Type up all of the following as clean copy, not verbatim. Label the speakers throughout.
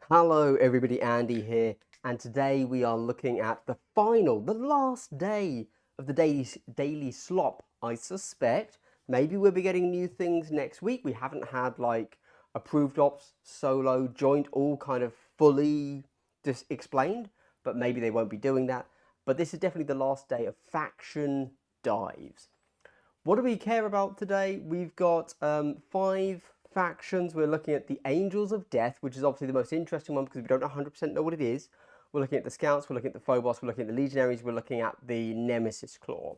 Speaker 1: Hello everybody, Andy here, and today we are looking at the last day of the daily slop, I suspect. Maybe we'll be getting new things next week. We haven't had like approved ops, solo, joint, all kind of fully explained, but maybe they won't be doing that. But this is definitely the last day of faction dives. What do we care about today? We've got 5 factions. We're looking at the Angels of Death, which is obviously the most interesting one because we don't 100% know what it is. We're looking at the Scouts, we're looking at the Phobos, we're looking at the Legionaries, we're looking at the Nemesis Claw.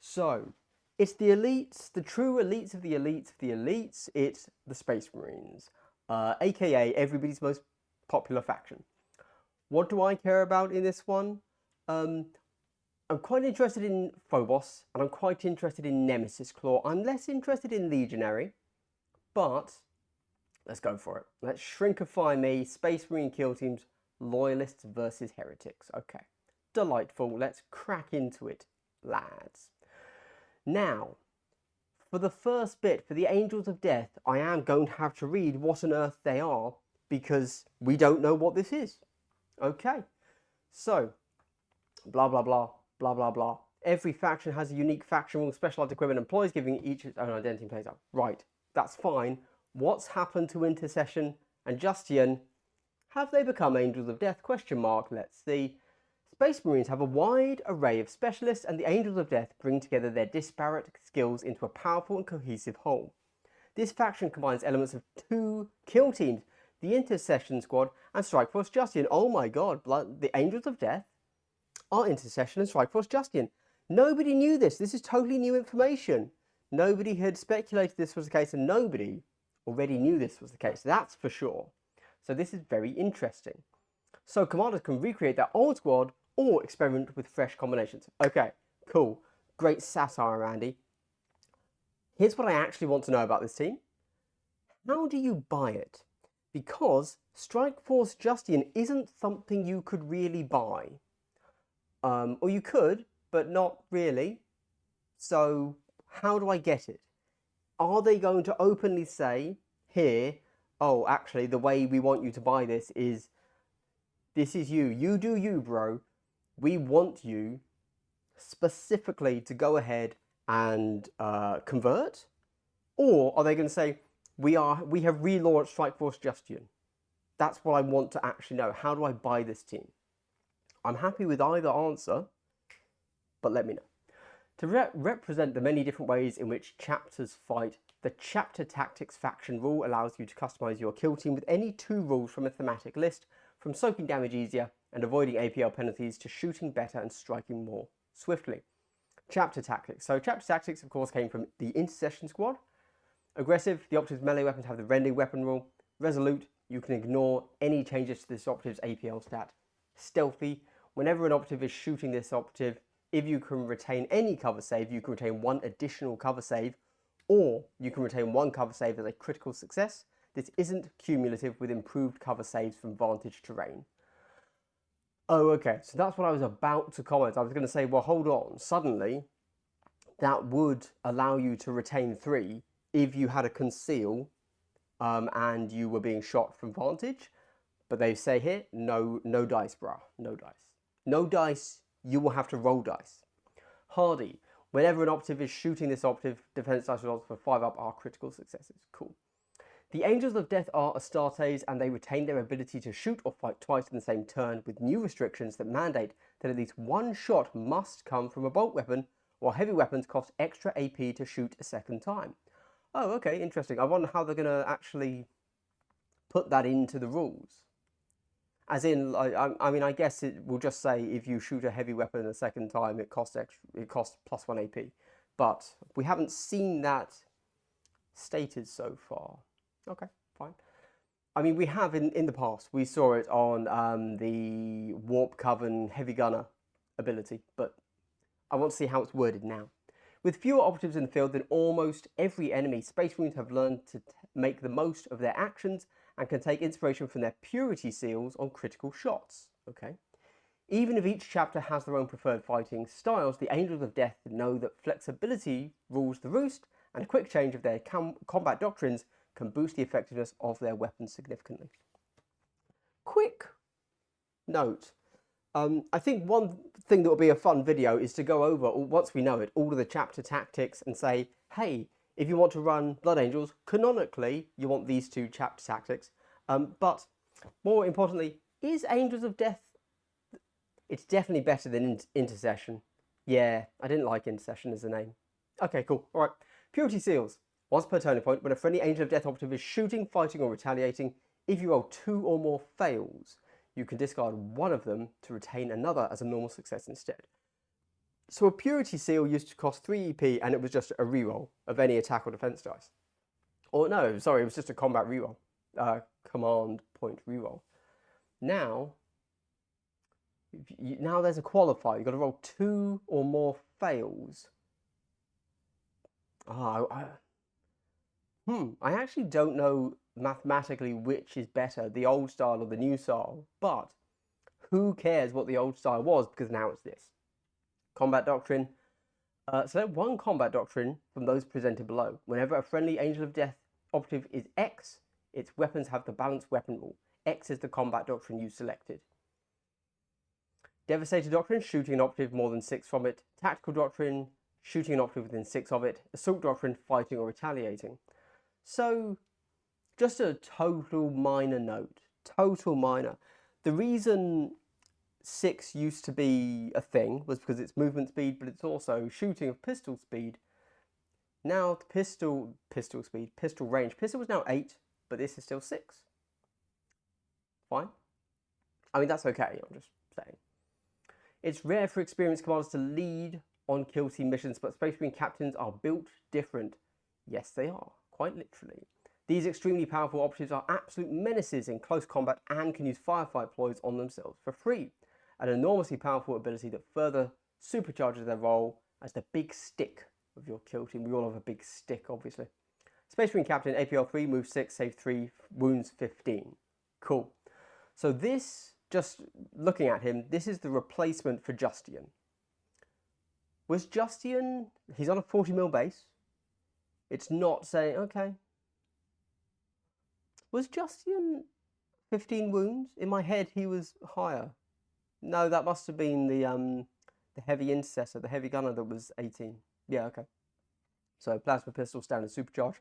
Speaker 1: So, it's the elites, the true elites of the elites of the elites. It's the Space Marines, aka everybody's most popular faction. What do I care about in this one? I'm quite interested in Phobos, and I'm quite interested in Nemesis Claw. I'm less interested in Legionary, but let's go for it. Let's shrinkify me. Space Marine kill teams, Loyalists versus Heretics. Okay, delightful. Let's crack into it, lads. Now, for the first bit, for the Angels of Death, I am going to have to read what on earth they are, because we don't know what this is. Okay, so, blah, blah, blah. Blah, blah, blah. Every faction has a unique faction rule, specialized equipment, employees giving each its own identity and plays out. Right, that's fine. What's happened to Intercession and Justian? Have they become Angels of Death? Question mark. Let's see. Space Marines have a wide array of specialists, and the Angels of Death bring together their disparate skills into a powerful and cohesive whole. This faction combines elements of 2 kill teams, the Intercession Squad and Strike Force Justian. Oh my god, the Angels of Death are Intercession and Strike Force Justian. Nobody knew this. This is totally new information. Nobody had speculated this was the case, and nobody already knew this was the case. That's for sure. So this is very interesting. So commanders can recreate their old squad or experiment with fresh combinations. Okay, cool. Great satire, Andy. Here's what I actually want to know about this team. How do you buy it? Because Strike Force Justian isn't something you could really buy. Or you could, but not really. So how do I get it? Are they going to openly say here, oh, actually, the way we want you to buy this is you. You do you, bro. We want you specifically to go ahead and convert? Or are they going to say, we have relaunched Strike Force Justian? That's what I want to actually know. How do I buy this team? I'm happy with either answer, but let me know. To represent the many different ways in which chapters fight, the Chapter Tactics faction rule allows you to customize your kill team with any 2 rules from a thematic list, from soaking damage easier and avoiding APL penalties to shooting better and striking more swiftly. Chapter Tactics. So Chapter Tactics, of course, came from the Intercession Squad. Aggressive, the operative's melee weapons have the rending weapon rule. Resolute, you can ignore any changes to this operative's APL stat. Stealthy, whenever an operative is shooting this operative, if you can retain any cover save, you can retain 1 additional cover save, or you can retain 1 cover save as a critical success. This isn't cumulative with improved cover saves from vantage terrain. Oh, okay, so that's what I was about to comment. I was going to say, well, hold on. Suddenly, that would allow you to retain 3 if you had a conceal and you were being shot from vantage. But they say here, no dice, brah, no dice. No dice, you will have to roll dice. Hardy, whenever an operative is shooting this operative, defense dice results for 5 up are critical successes. Cool. The Angels of Death are Astartes, and they retain their ability to shoot or fight twice in the same turn, with new restrictions that mandate that at least 1 shot must come from a bolt weapon, while heavy weapons cost extra AP to shoot a second time. Oh, okay, interesting. I wonder how they're going to actually put that into the rules. As in, I mean, I guess it will just say if you shoot a heavy weapon a second time, it costs plus 1 AP. But we haven't seen that stated so far. Okay, fine. I mean, we have in the past. We saw it on the Warp Coven Heavy Gunner ability, but I want to see how it's worded now. With fewer operatives in the field than almost every enemy, Space Marines have learned to make the most of their actions and can take inspiration from their purity seals on critical shots. Okay. Even if each chapter has their own preferred fighting styles, the Angels of Death know that flexibility rules the roost, and a quick change of their combat doctrines can boost the effectiveness of their weapons significantly. note. I think one thing that will be a fun video is to go over, once we know it, all of the chapter tactics and say, hey, if you want to run Blood Angels, canonically, you want these 2 chapter tactics. But more importantly, is Angels of Death... It's definitely better than Intercession. Yeah, I didn't like Intercession as a name. Okay, cool. All right. Purity Seals. Once per turning point, when a friendly Angel of Death operative is shooting, fighting, or retaliating, if you roll 2 or more fails, you can discard one of them to retain another as a normal success instead. So a Purity Seal used to cost 3 EP, and it was just a reroll of any attack or defense dice. Or no, sorry, it was just a combat reroll. Command point reroll. Now... now there's a qualifier. You've got to roll 2 or more fails. I actually don't know mathematically which is better, the old style or the new style, but who cares what the old style was, because now it's this. Combat Doctrine. So one combat doctrine from those presented below. Whenever a friendly Angel of Death operative is X, its weapons have the balanced weapon rule. X is the combat doctrine you selected. Devastator Doctrine, shooting an operative more than 6 from it. Tactical Doctrine, shooting an operative within 6 of it. Assault Doctrine, fighting or retaliating. So, just a total minor note. Total minor. The reason 6 used to be a thing was because it's movement speed, but it's also shooting of pistol speed. Now, pistol range. Pistol was now 8, but this is still 6. Fine. I mean, that's okay, I'm just saying. It's rare for experienced commanders to lead on kill team missions, but Space Marine captains are built different. Yes, they are, quite literally. These extremely powerful operatives are absolute menaces in close combat and can use firefight ploys on themselves for free. An enormously powerful ability that further supercharges their role as the big stick of your kill team. We all have a big stick, obviously. Space Marine Captain, APL 3, move 6, save 3, wounds 15. Cool. So this... just looking at him, this is the replacement for Justian. Was Justian... he's on a 40mm base. It's not saying... okay. Was Justian 15 wounds? In my head, he was higher. No, that must have been the heavy intercessor, the heavy gunner that was 18. Yeah, okay. So, plasma pistol, standard supercharge.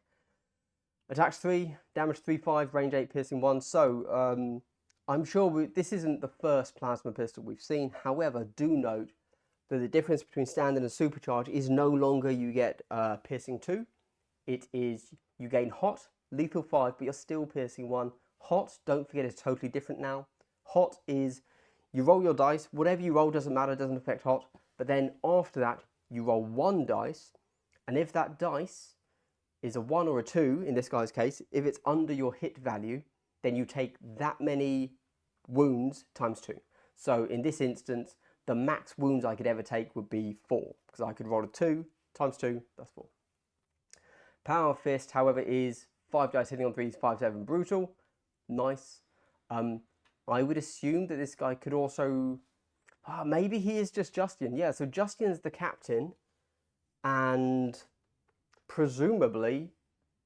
Speaker 1: Attacks 3, damage 3-5, range 8, piercing 1. So, I'm sure this isn't the first plasma pistol we've seen. However, do note that the difference between standard and supercharge is no longer you get piercing 2. It is you gain hot, lethal 5, but you're still piercing 1. Hot, don't forget, is totally different now. Hot is you roll your dice. Whatever you roll doesn't matter, doesn't affect hot. But then after that, you roll 1 dice. And if that dice is a 1 or a 2, in this guy's case, if it's under your hit value, then you take that many wounds times 2. So in this instance, the max wounds I could ever take would be 4, because I could roll a 2 times 2, that's 4. Power Fist, however, is 5 dice hitting on 3s, 5, 7, brutal. Nice. I would assume that this guy could also... maybe he is just Justian. Yeah, so Justian's the captain, and presumably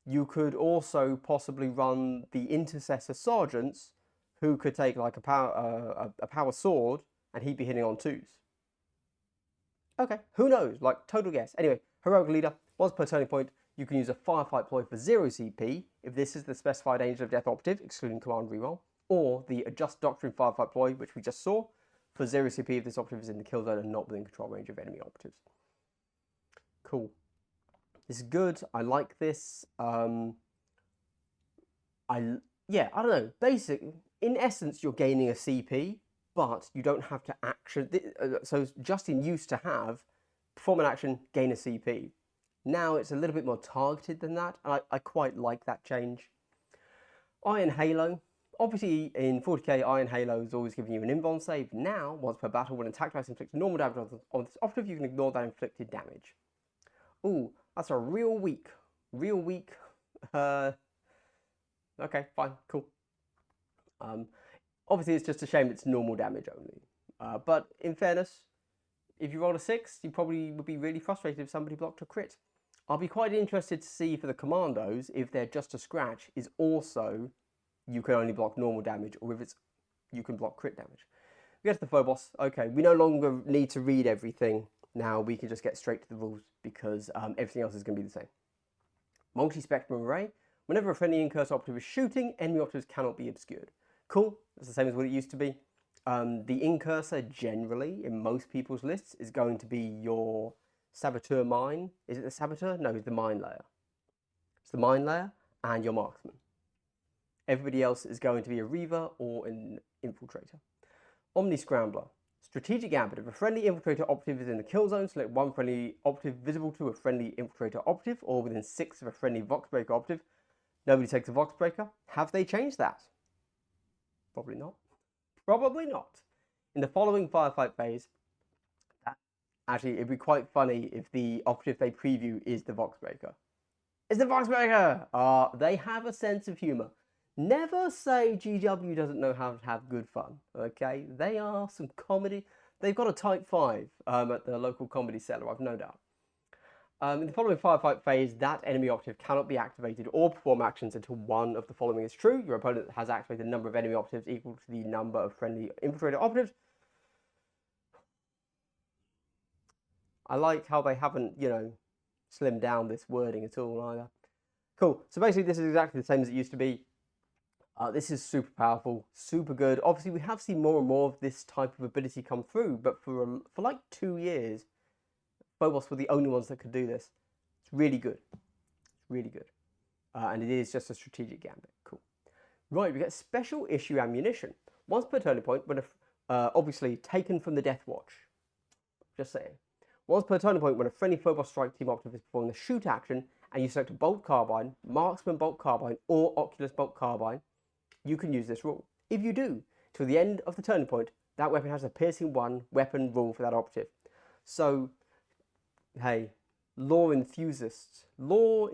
Speaker 1: you could also possibly run the intercessor sergeants, who could take like a power sword, and he'd be hitting on 2s. Okay, who knows? Like, total guess. Anyway, heroic leader. Once per turning point, you can use a firefight ploy for 0 CP if this is the specified Angel of Death operative, excluding command reroll, or the Adjust Doctrine firefight ploy, which we just saw, for 0 CP if this operative is in the kill zone and not within control range of enemy operatives. Cool. This is good. I like this. Yeah, I don't know. In essence, you're gaining a CP, but you don't have to action. So Justin used to have perform an action, gain a CP. Now it's a little bit more targeted than that, and I quite like that change. Iron Halo. Obviously, in 40k, Iron Halo is always giving you an invuln save. Now, once per battle, when an attack dice inflicts normal damage on this operative, you can ignore that inflicted damage. Ooh, that's a real weak. Okay, fine, cool. Obviously, it's just a shame it's normal damage only. But in fairness, if you roll a 6, you probably would be really frustrated if somebody blocked a crit. I'll be quite interested to see for the commandos if they're just a scratch is also you can only block normal damage, or if it's you can block crit damage. we get to the Phobos. Okay, we no longer need to read everything. Now we can just get straight to the rules because everything else is going to be the same. Multi-spectrum array. Whenever a friendly incursor operative is shooting, enemy operatives cannot be obscured. Cool. It's the same as what it used to be. The incursor generally, in most people's lists, is going to be your saboteur mine. Is it the saboteur? No, it's the mine layer. It's the mine layer and your marksman. Everybody else is going to be a reaver or an infiltrator. Omni Scrambler. Strategic Ambit. If a friendly infiltrator operative is in the kill zone, select one friendly operative visible to a friendly infiltrator operative or within 6 of a friendly Voxbreaker operative. Nobody takes a Voxbreaker. Have they changed that? Probably not. Probably not. In the following firefight phase, actually, it'd be quite funny if the operative they preview is the Voxbreaker. It's the Voxbreaker! They have a sense of humour. Never say GW doesn't know how to have good fun, okay? They are some comedy. They've got a type 5 at the local comedy cellar, I've no doubt. In the following firefight phase, that enemy operative cannot be activated or perform actions until one of the following is true. Your opponent has activated the number of enemy operatives equal to the number of friendly infiltrator operatives. I like how they haven't, slimmed down this wording at all either. Cool. So basically, this is exactly the same as it used to be. This is super powerful, super good. Obviously, we have seen more and more of this type of ability come through, but for like 2 years, Phobos were the only ones that could do this. It's really good. It's really good. And it is just a strategic gambit. Cool. Right, we get special issue ammunition. Once per turning point, when obviously taken from the Death Watch. Just saying. Once per turning point, when a friendly Phobos strike team operative is performing the shoot action, and you select a bolt carbine, marksman bolt carbine, or Oculus bolt carbine, you can use this rule. If you do, till the end of the turning point, that weapon has a piercing 1 weapon rule for that operative. So, hey, lore enthusiasts, let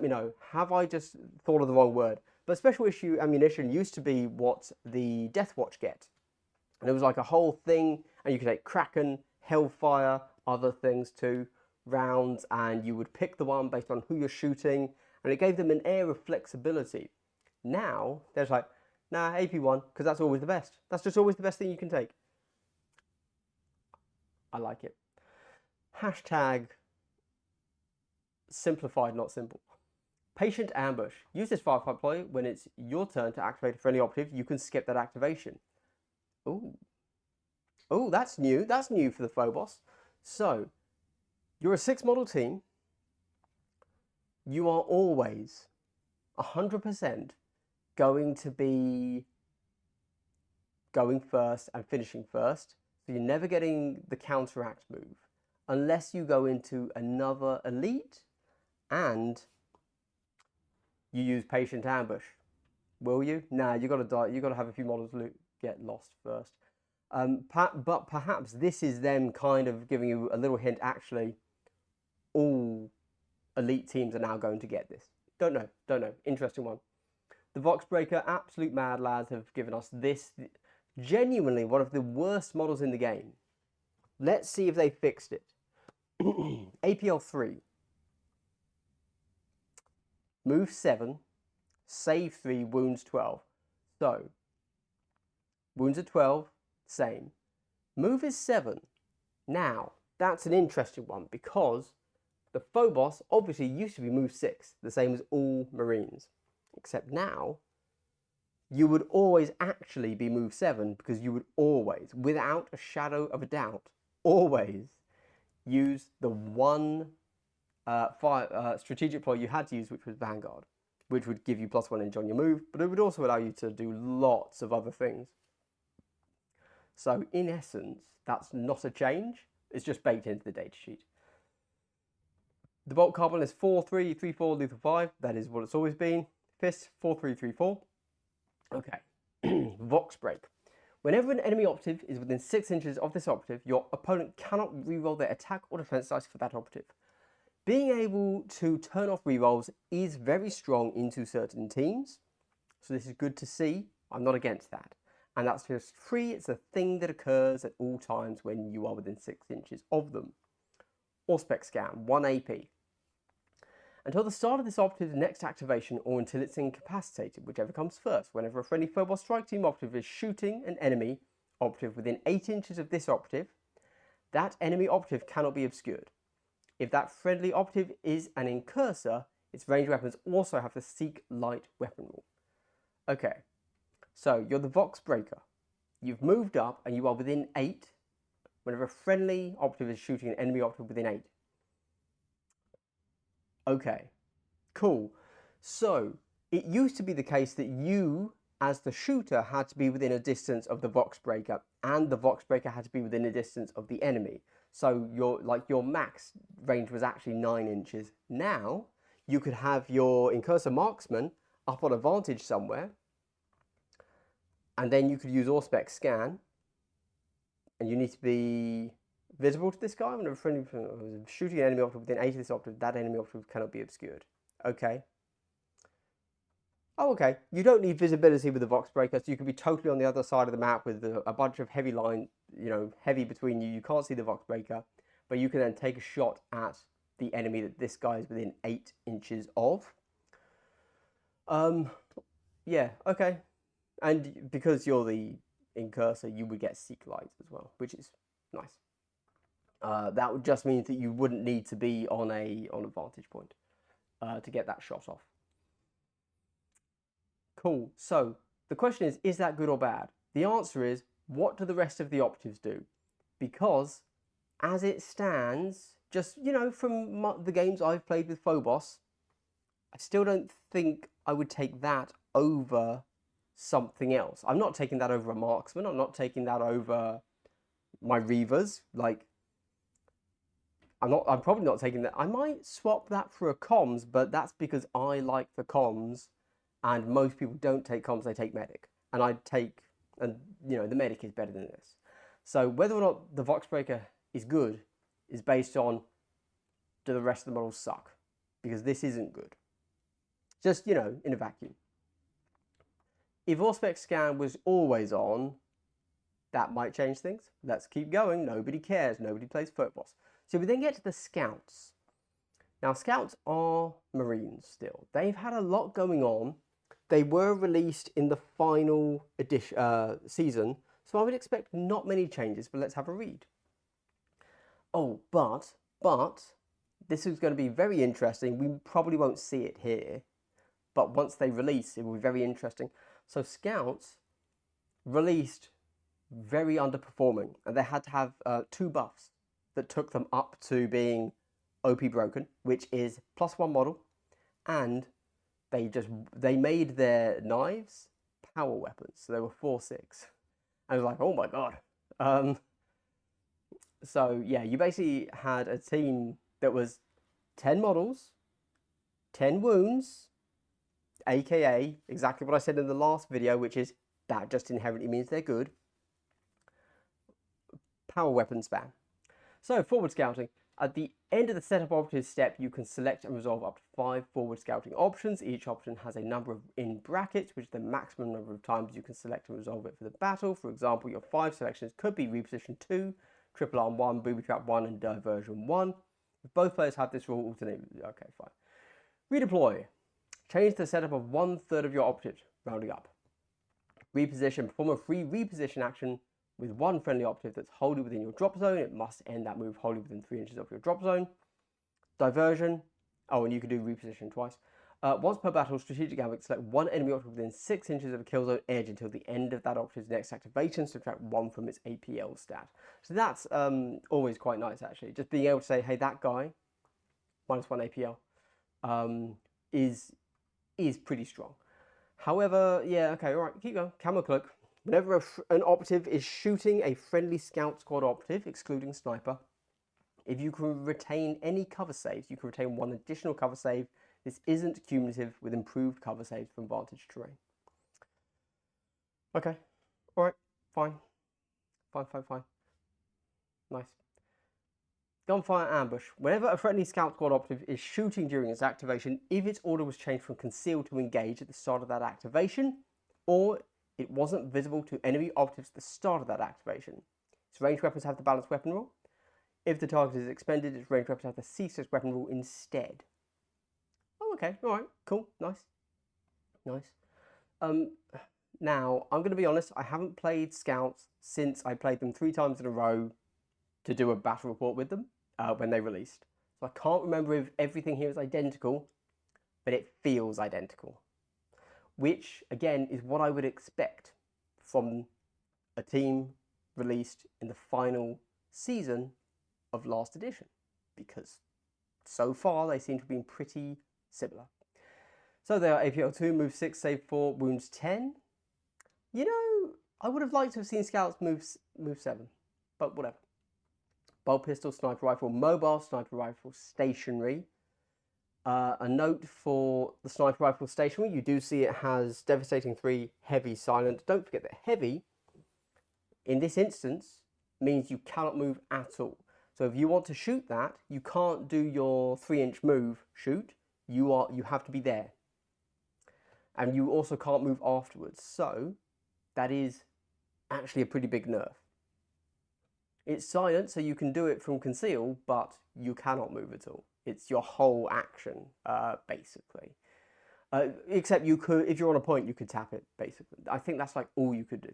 Speaker 1: me know. Have I just thought of the wrong word? But special issue ammunition used to be what the Death Watch get. And it was like a whole thing, and you could take Kraken, Hellfire, other things too, rounds, and you would pick the one based on who you're shooting, and it gave them an air of flexibility. Now, there's like, nah, AP1, because that's always the best. That's just always the best thing you can take. I like it. Hashtag simplified, not simple. Patient Ambush. Use this firefight ploy when it's your turn to activate a friendly operative. You can skip that activation. Ooh. Oh, that's new. That's new for the Phobos. So, you're a 6 model team. You are always 100% going to be going first and finishing first. So you're never getting the counteract move unless you go into another elite and you use Patient Ambush. Will you? Nah, you got to die. You got to have a few models get lost first. But perhaps this is them kind of giving you a little hint. Actually, all elite teams are now going to get this. Don't know. Interesting one. The Voxbreaker, absolute mad lads, have given us this. Genuinely one of the worst models in the game. Let's see if they fixed it. APL 3. Move 7. Save 3. Wounds 12. So, wounds are 12. Same. Move is 7. Now, that's an interesting one because the Phobos obviously used to be move 6, the same as all Marines. Except now, you would always actually be move 7 because you would always, without a shadow of a doubt, always use the one strategic ploy you had to use, which was Vanguard, which would give you +1 inch on your move, but it would also allow you to do lots of other things. So in essence, that's not a change. It's just baked into the datasheet. The bolt carbine is 4-3-3-4 lethal 5. That is what it's always been. Fist 4-3-3-4. Okay. Voxbreak. Whenever an enemy operative is within 6 inches of this operative, your opponent cannot reroll their attack or defense dice for that operative. Being able to turn off rerolls is very strong into certain teams. So this is good to see. I'm not against that. And that's just free. It's a thing that occurs at all times when you are within 6 inches of them. Auspex Scan, 1 AP. Until the start of this operative's next activation or until it's incapacitated, whichever comes first. Whenever a friendly Phobos strike team operative is shooting an enemy operative within 8 inches of this operative, that enemy operative cannot be obscured. If that friendly operative is an incursor, its ranged weapons also have the Seek Light weapon rule. Okay, so you're the Vox Breaker. You've moved up and you are within 8 whenever a friendly operative is shooting an enemy operative within 8. Okay, cool. So it used to be the case that you, as the shooter, had to be within a distance of the Vox Breaker, and the Vox Breaker had to be within a distance of the enemy. So your max range was actually 9 inches. Now you could have your Incursor Marksman up on a vantage somewhere, and then you could use Auspex Scan, and you need to be visible to this guy. Whenever a friendly shooting an enemy operative within 8 of this operative, that enemy operative cannot be obscured. Okay. Oh, okay. You don't need visibility with the Vox Breaker, so you can be totally on the other side of the map with a bunch of heavy line, heavy between you. You can't see the Vox Breaker, but you can then take a shot at the enemy that this guy is within 8 inches of. Yeah, okay. And because you're the Incursor, you would get Seek Light as well, which is nice. That would just mean that you wouldn't need to be on a vantage point to get that shot off. Cool. So the question is that good or bad? The answer is, what do the rest of the operatives do? Because as it stands, just, from the games I've played with Phobos, I still don't think I would take that over something else. I'm not taking that over a marksman. I'm not taking that over my Reavers. I'm probably not taking that. I might swap that for a comms, but that's because I like the comms, and most people don't take comms, they take medic. And the medic is better than this. So whether or not the Vox Breaker is good is based on, do the rest of the models suck? Because this isn't good. Just, in a vacuum. If Auspex Scan was always on, that might change things. Let's keep going. Nobody cares. Nobody plays Phobos. So we then get to the Scouts. Now, Scouts are Marines still. They've had a lot going on. They were released in the final season, so I would expect not many changes, but let's have a read. Oh, but this is going to be very interesting. We probably won't see it here, but once they release, it will be very interesting. So Scouts released very underperforming, and they had to have 2 buffs that took them up to being OP broken, which is +1 model, and they made their knives power weapons, so they were 4/6. I was like, oh my god. So yeah, you basically had a team that was 10 models, 10 wounds, aka exactly what I said in the last video, which is that just inherently means they're good. Power weapon span. So forward scouting. At the end of the setup operative step, you can select and resolve up to 5 forward scouting options. Each option has a number in brackets, which is the maximum number of times you can select and resolve it for the battle. For example, your 5 selections could be reposition 2, triple arm 1, booby trap 1, and diversion 1. If both players have this rule, alternate. Okay, fine. Redeploy. Change the setup of 1/3 of your operatives, rounding up. Reposition. Perform a free reposition action with 1 friendly operative that's wholly within your drop zone. It must end that move wholly within 3 inches of your drop zone. Diversion. Oh, and you can do reposition twice. Once per battle, strategic gambit, select 1 enemy operative within 6 inches of a kill zone edge until the end of that operative's next activation. Subtract 1 from its APL stat. So that's always quite nice, actually. Just being able to say, hey, that guy, -1 APL, is pretty strong. However, yeah, okay, all right, keep going. Camo cloak. Whenever an operative is shooting a friendly scout squad operative, excluding sniper, if you can retain any cover saves, you can retain 1 additional cover save. This isn't cumulative with improved cover saves from vantage terrain. Okay, all right, fine. Nice. Gunfire ambush. Whenever a friendly scout squad operative is shooting during its activation, if its order was changed from concealed to engage at the start of that activation, or it wasn't visible to enemy operatives at the start of that activation, its ranged weapons have the balanced weapon rule. If the target is expended, its ranged weapons have the ceaseless weapon rule instead. Oh, okay, all right, cool, nice. Now, I'm going to be honest, I haven't played Scouts since I played them 3 times in a row to do a battle report with them when they released. So I can't remember if everything here is identical, but it feels identical. Which, again, is what I would expect from a team released in the final season of last edition. Because so far they seem to have been pretty similar. So they are APL 2, move 6, save 4, wounds 10. You know, I would have liked to have seen Scouts move 7, but whatever. Bolt pistol, sniper rifle, mobile, sniper rifle, stationary. A note for the sniper rifle stationary, you do see it has devastating 3, heavy, silent. Don't forget that heavy, in this instance, means you cannot move at all. So if you want to shoot that, you can't do your 3-inch move shoot. You have to be there. And you also can't move afterwards. So that is actually a pretty big nerf. It's silent, so you can do it from conceal, but you cannot move at all. It's your whole action, basically. Except you could, if you're on a point, you could tap it, basically. I think that's like all you could do.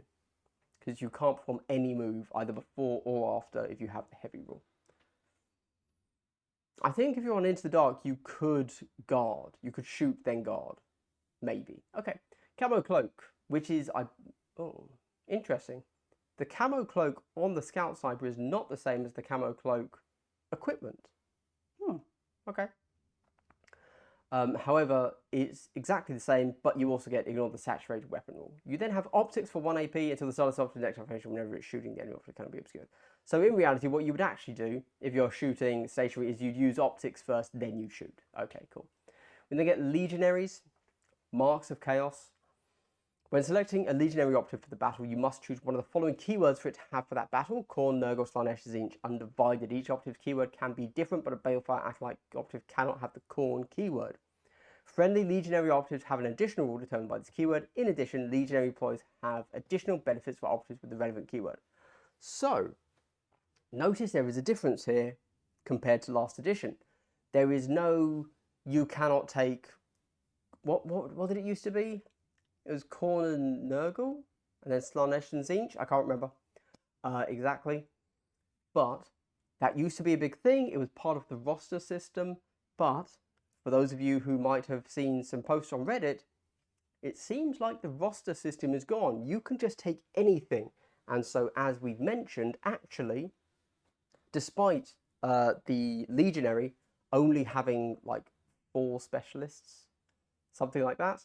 Speaker 1: Because you can't perform any move either before or after if you have the heavy rule. I think if you're on Into the Dark, you could guard. You could shoot, then guard. Maybe. Okay. Camo Cloak, which is... Oh, interesting. The Camo Cloak on the Scout Sniper is not the same as the Camo Cloak equipment. Okay. However, it's exactly the same, but you also get ignore the saturated weapon rule. You then have optics for 1 AP until the start of the next activation whenever it's shooting the enemy optic cannot be obscured. So in reality, what you would actually do if you're shooting stationary is you'd use optics first, then you shoot. Okay, cool. When they get Legionaries, Marks of Chaos. When selecting a Legionary optive for the battle, you must choose one of the following keywords for it to have for that battle. Khorne, Nurgle, Slaanesh, Tzeentch, Undivided. Each optive's keyword can be different, but a Balefire Acolyte optive cannot have the Khorne keyword. Friendly Legionary optives have an additional rule determined by this keyword. In addition, Legionary deploys have additional benefits for optives with the relevant keyword. So, notice there is a difference here compared to last edition. There is no, you cannot take, what did it used to be? It was Khorne and Nurgle, and then Slaanesh and Tzeentch. I can't remember exactly. But that used to be a big thing. It was part of the roster system. But for those of you who might have seen some posts on Reddit, it seems like the roster system is gone. You can just take anything. And so, as we've mentioned, actually, despite the Legionary only having like 4 specialists, something like that,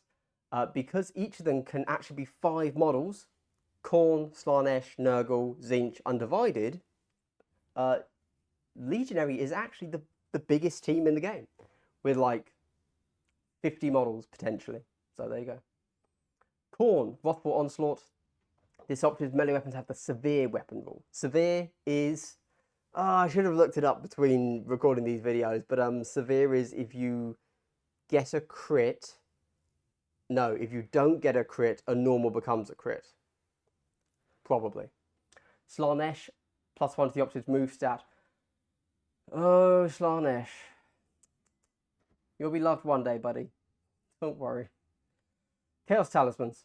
Speaker 1: because each of them can actually be 5 models, Khorne, Slaanesh, Nurgle, Tzeentch, Undivided, Legionary is actually the biggest team in the game, with like 50 models potentially. So there you go. Khorne, Wrathful Onslaught. This optive's melee weapons have the severe weapon rule. Severe is... I should have looked it up between recording these videos, but severe is if you get a crit... No, if you don't get a crit, a normal becomes a crit. Probably. Slaanesh, +1 to the optive's move stat. Oh, Slaanesh. You'll be loved one day, buddy. Don't worry. Chaos Talismans.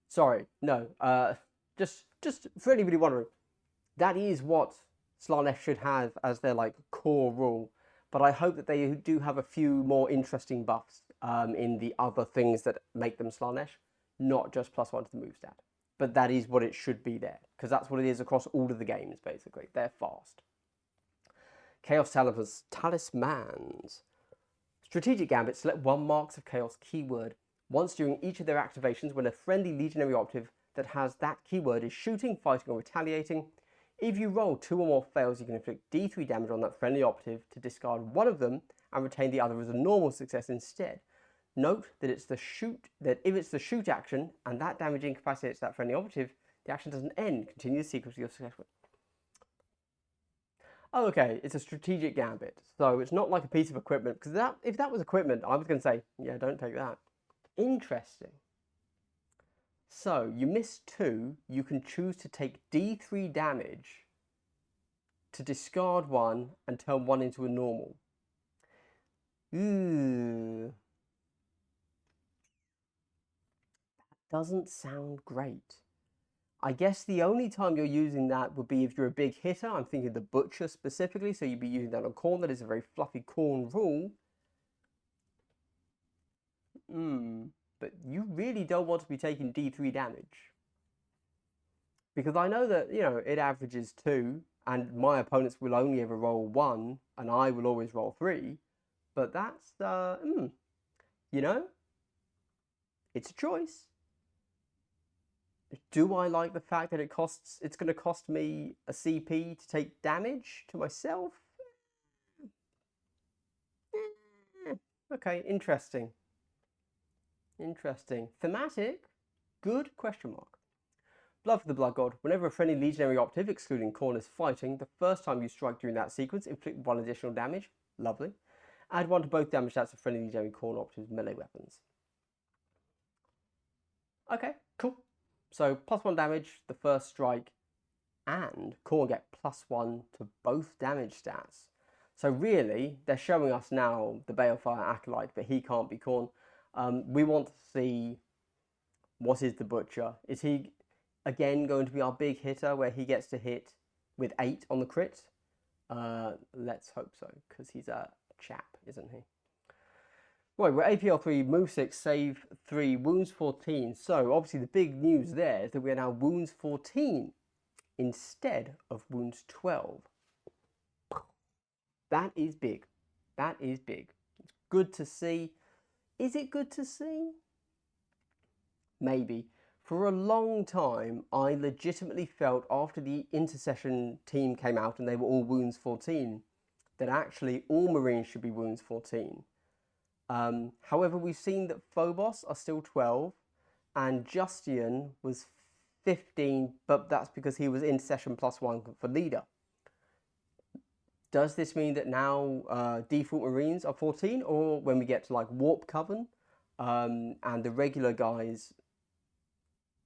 Speaker 1: Sorry, no. Just for anybody wondering, that is what Slaanesh should have as their like core rule. But I hope that they do have a few more interesting buffs in the other things that make them Slaanesh, not just +1 to the move stat. But that is what it should be there, because that's what it is across all of the games, basically. They're fast. Chaos Talismans. Strategic Gambit, select 1 Marks of Chaos keyword. Once during each of their activations, when a friendly Legionary optive that has that keyword is shooting, fighting, or retaliating, if you roll 2 or more fails, you can inflict D3 damage on that friendly optive to discard one of them and retain the other as a normal success instead. Note that if it's the shoot action and that damage incapacitates that friendly operative, the action doesn't end. Continue the sequence of your success. Oh, okay, it's a strategic gambit, so it's not like a piece of equipment, because if that was equipment, I was going to say, yeah, don't take that. Interesting. So, you miss 2, you can choose to take D3 damage to discard 1 and turn 1 into a normal. Ooh. doesn't sound great. I guess the only time you're using that would be if you're a big hitter. I'm thinking the Butcher specifically, so you'd be using that on Khorne. That is a very fluffy Khorne rule. But you really don't want to be taking D3 damage. Because I know that, it averages 2, and my opponents will only ever roll 1, and I will always roll 3. But that's, it's a choice. Do I like the fact that it's going to cost me a CP to take damage to myself? Okay, interesting. Interesting. Thematic? Good? Question mark. Blood for the Blood God. Whenever a friendly Legionary Operative, excluding Khorne, is fighting, the first time you strike during that sequence, inflict 1 additional damage. Lovely. Add 1 to both damage stats of friendly Legionary Khorne Operatives' melee weapons. Okay, cool. So +1 damage the first strike, and Khorne get +1 to both damage stats. So really, they're showing us now the Balefire Acolyte, but he can't be Khorne. We want to see, what is the Butcher? Is he, again, going to be our big hitter, where he gets to hit with 8 on the crit? Let's hope so, because he's a chap, isn't he? Right, we're APL 3, move 6, save 3, wounds 14. So obviously the big news there is that we're now wounds 14 instead of wounds 12. That is big. That is big. It's good to see. Is it good to see? Maybe. For a long time, I legitimately felt after the Intercession team came out and they were all wounds 14, that actually all Marines should be wounds 14. However, we've seen that Phobos are still 12 and Justian was 15, but that's because he was Intercession +1 for leader. Does this mean that now default Marines are 14, or when we get to like Warp Coven and the regular guys,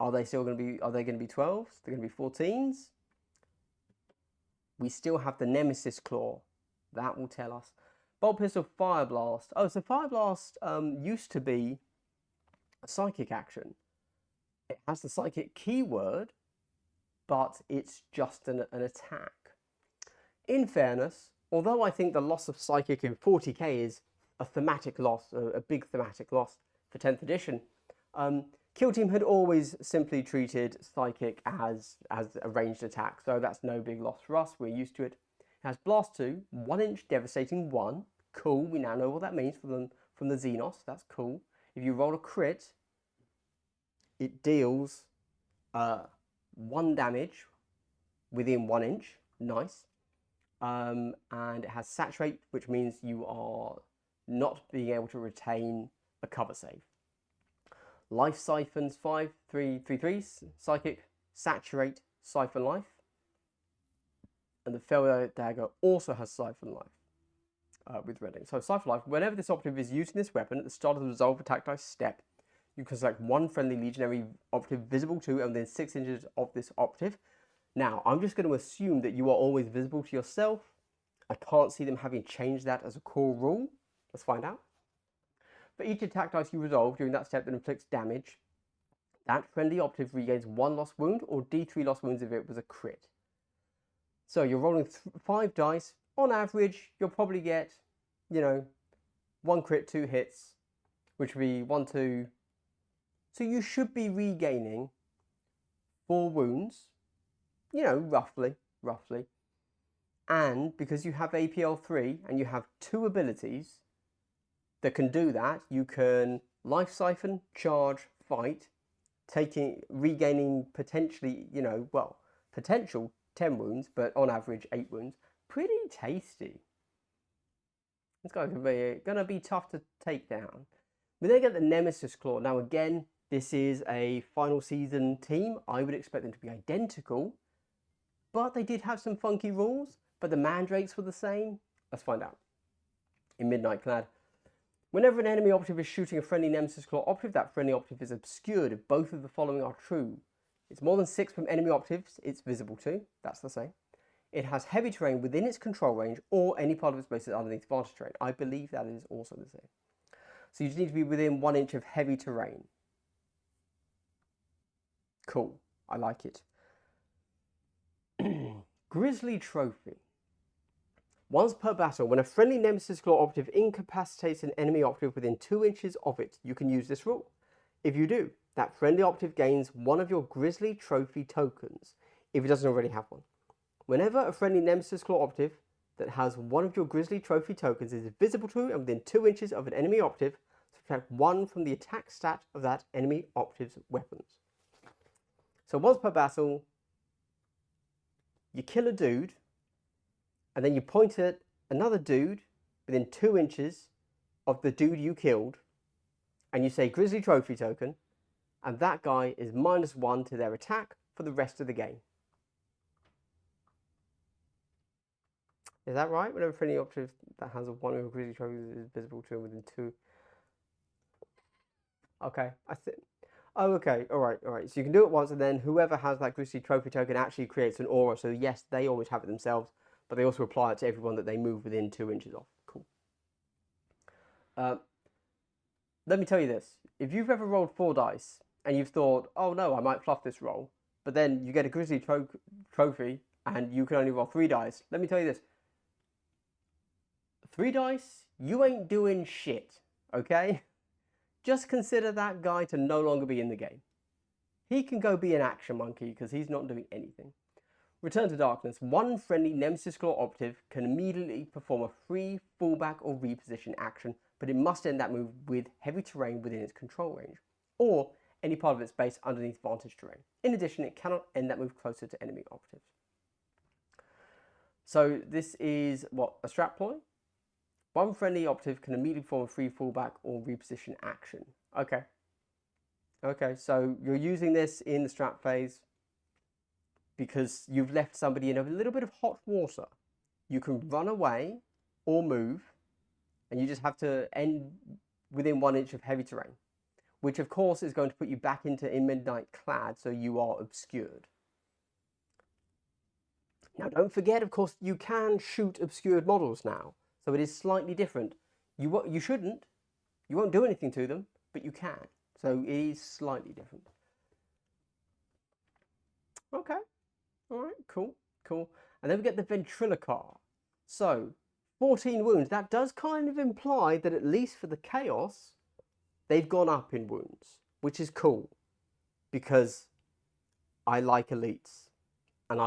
Speaker 1: are they going to be 12s? They're going to be 14s? We still have the Nemesis Claw. That will tell us. Bolt Pistol, Fire Blast. Oh, so Fire Blast used to be a psychic action. It has the psychic keyword, but it's just an attack. In fairness, although I think the loss of psychic in 40k is a thematic loss, a big thematic loss for 10th edition, Kill Team had always simply treated psychic as a ranged attack, so that's no big loss for us. We're used to it. It has Blast 2, 1-inch Devastating 1. Cool, we now know what that means from the Xenos. That's cool. If you roll a crit, it deals 1 damage within 1 inch. Nice. And it has Saturate, which means you are not being able to retain a cover save. Life Siphons 5, 3, 3, 3s. Psychic, Saturate, Siphon Life. And the Failure Dagger also has Siphon Life with Redding. So Siphon Life, whenever this operative is using this weapon at the start of the Resolve Attack Dice step, you can select 1 friendly Legionary operative visible to and within 6 inches of this operative. Now, I'm just going to assume that you are always visible to yourself. I can't see them having changed that as a core rule. Let's find out. For each attack dice you resolve during that step that inflicts damage, that friendly operative regains 1 lost wound or D3 lost wounds if it was a crit. So you're rolling 5 dice. On average, you'll probably get, 1 crit, 2 hits, which would be 1, 2. So you should be regaining 4 wounds, roughly. And because you have APL 3 and you have 2 abilities that can do that, you can Life Siphon, Charge, Fight, regaining potentially, potential 10 wounds, but on average 8 wounds. Pretty tasty. It's going to be tough to take down. We then get the Nemesis Claw. Now again, this is a final season team. I would expect them to be identical, but they did have some funky rules, but the mandrakes were the same. Let's find out. In Midnight Clad, whenever an enemy operative is shooting a friendly Nemesis Claw operative, that friendly operative is obscured if both of the following are true. It's more than 6 from enemy operatives it's visible to. That's the same. It has heavy terrain within its control range or any part of its base is underneath vantage terrain. I believe that is also the same. So you just need to be within 1 inch of heavy terrain. Cool. I like it. Grizzly Trophy. Once per battle, when a friendly Nemesis Claw operative incapacitates an enemy operative within 2 inches of it, you can use this rule. If you do, that friendly operative gains one of your Grizzly Trophy tokens, if it doesn't already have one. Whenever a friendly Nemesis Claw operative that has one of your Grizzly Trophy tokens is visible to and within 2 inches of an enemy operative, subtract 1 from the attack stat of that enemy operative's weapons. So once per battle, you kill a dude, and then you point at another dude within 2 inches of the dude you killed, and you say Grizzly Trophy token, and that guy is -1 to their attack for the rest of the game. Is that right? Whenever friendly operative that has one of your Grizzly Trophies is visible to him within 2. Okay, I think. Oh, okay, all right. So you can do it once, and then whoever has that Grizzly Trophy token actually creates an aura. So yes, they always have it themselves, but they also apply it to everyone that they move within 2 inches of. Cool. Let me tell you this. If you've ever rolled 4 dice, and you've thought, oh no, I might fluff this roll, but then you get a Grizzly Trophy, and you can only roll 3 dice, let me tell you this. 3 dice, you ain't doing shit, okay? Just consider that guy to no longer be in the game. He can go be an action monkey because he's not doing anything. Return to Darkness. One friendly Nemesis Claw operative can immediately perform a free fallback or reposition action, but it must end that move with heavy terrain within its control range, or any part of its base underneath vantage terrain. In addition, it cannot end that move closer to enemy operatives. So this is, what, a strat ploy? One friendly operative can immediately perform a free fallback or reposition action. Okay. Okay, so you're using this in the strat phase because you've left somebody in a little bit of hot water. You can run away or move, and you just have to end within 1 inch of heavy terrain, which of course is going to put you back into in Midnight Clad, so you are obscured. Now don't forget, of course, you can shoot obscured models now. So it is slightly different. You shouldn't. You won't do anything to them, but you can. So it is slightly different. Okay. All right. Cool. And then we get the Ventriloquar. So 14 wounds. That does kind of imply that at least for the Chaos, they've gone up in wounds, which is cool because I like elites, and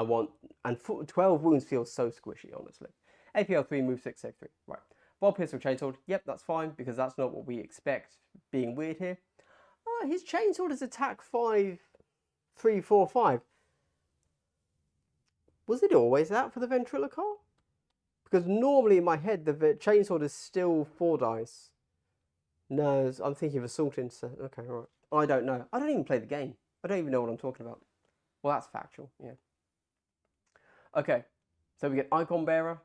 Speaker 1: 12 wounds feels so squishy, honestly. APL 3, move 6, save 3. Right. Vol Pistol Chainsword. Yep, that's fine, because that's not what we expect being weird here. His Chainsword is attack 5, 3, 4, 5. Was it always that for the Ventriloquar? Because normally in my head, the Chainsword is still 4 dice. No, I'm thinking of Assault Insert. Okay, all right. I don't know. I don't even play the game. I don't even know what I'm talking about. Well, that's factual, yeah. Okay, so we get Icon Bearer,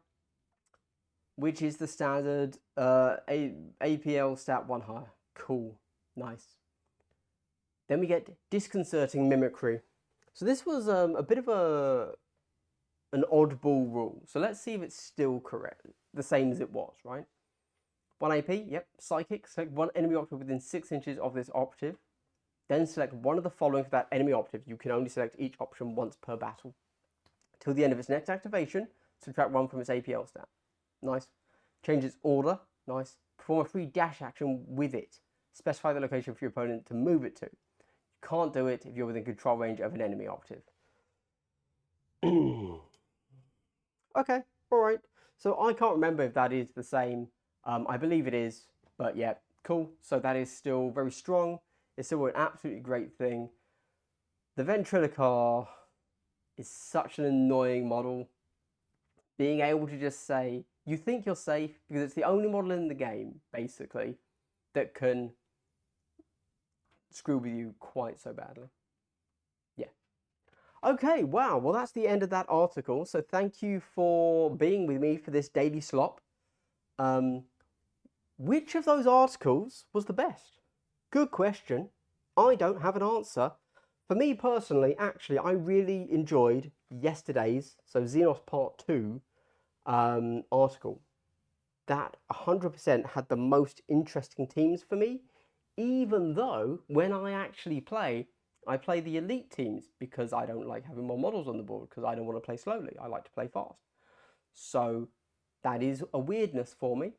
Speaker 1: which is the standard APL stat 1 higher. Cool. Nice. Then we get Disconcerting Mimicry. So this was a bit of an oddball rule. So let's see if it's still correct. The same as it was, right? 1 AP, yep. Psychic. Select one enemy operative within 6 inches of this operative. Then select one of the following for that enemy operative. You can only select each option once per battle. Till the end of its next activation, subtract 1 from its APL stat. Nice. Change its order. Nice. Perform a free dash action with it. Specify the location for your opponent to move it to. You can't do it if you're within control range of an enemy operative. Okay, alright. So I can't remember if that is the same. I believe it is, but yeah, cool. So that is still very strong. It's still an absolutely great thing. The Ventriloquar is such an annoying model. Being able to just say, you think you're safe, because it's the only model in the game, basically, that can screw with you quite so badly. Yeah. Okay, wow. Well, that's the end of that article. So thank you for being with me for this daily slop. Which of those articles was the best? Good question. I don't have an answer. For me personally, actually, I really enjoyed yesterday's, so Xenos Part 2 article. That 100% had the most interesting teams for me, even though when I actually play, I play the elite teams because I don't like having more models on the board because I don't want to play slowly. I like to play fast. So that is a weirdness for me.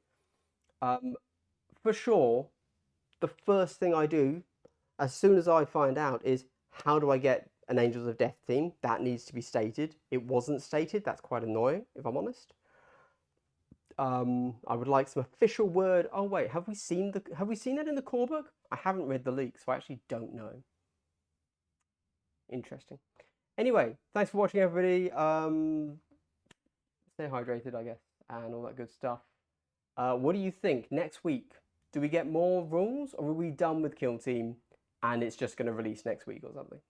Speaker 1: For sure, the first thing I do as soon as I find out is how do I get an Angels of Death team? That needs to be stated. It wasn't stated. That's quite annoying, if I'm honest. I would like some official word. Oh wait, have we seen that in the core book? I haven't read the leak, so I actually don't know. Interesting. Anyway, thanks for watching, everybody. Stay hydrated, I guess, and all that good stuff. What do you think next week? Do we get more rules, or are we done with Kill Team and it's just going to release next week or something?